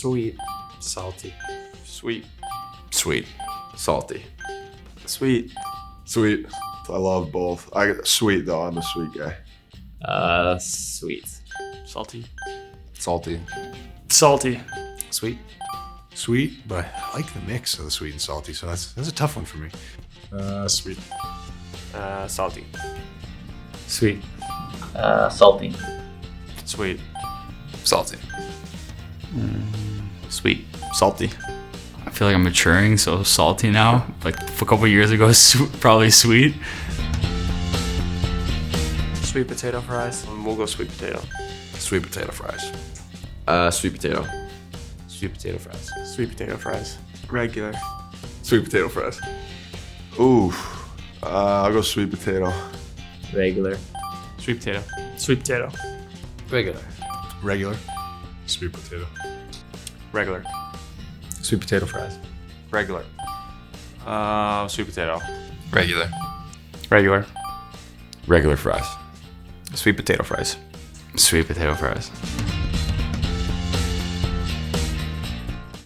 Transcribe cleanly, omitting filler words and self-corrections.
Sweet. Salty. Sweet. Sweet. Salty. Sweet. Sweet. I love both. Sweet though. I'm a sweet guy. Sweet. Salty. Salty. Salty. Sweet. Sweet, but I like the mix of the sweet and salty, so that's a tough one for me. Sweet. Salty. Sweet. Salty. Sweet. Salty. Sweet. Salty. I feel like I'm maturing, so salty now. Like a couple years ago, probably sweet. Sweet potato fries. We'll go sweet potato. Sweet potato fries. Sweet potato. Sweet potato fries. Sweet potato fries. Regular. Sweet potato fries. Ooh. I'll go sweet potato. Regular. Sweet potato. Sweet potato. Regular. Regular. Sweet potato. Regular. Sweet potato fries. Regular. Sweet potato. Regular. Regular. Regular fries. Sweet potato fries. Sweet potato fries.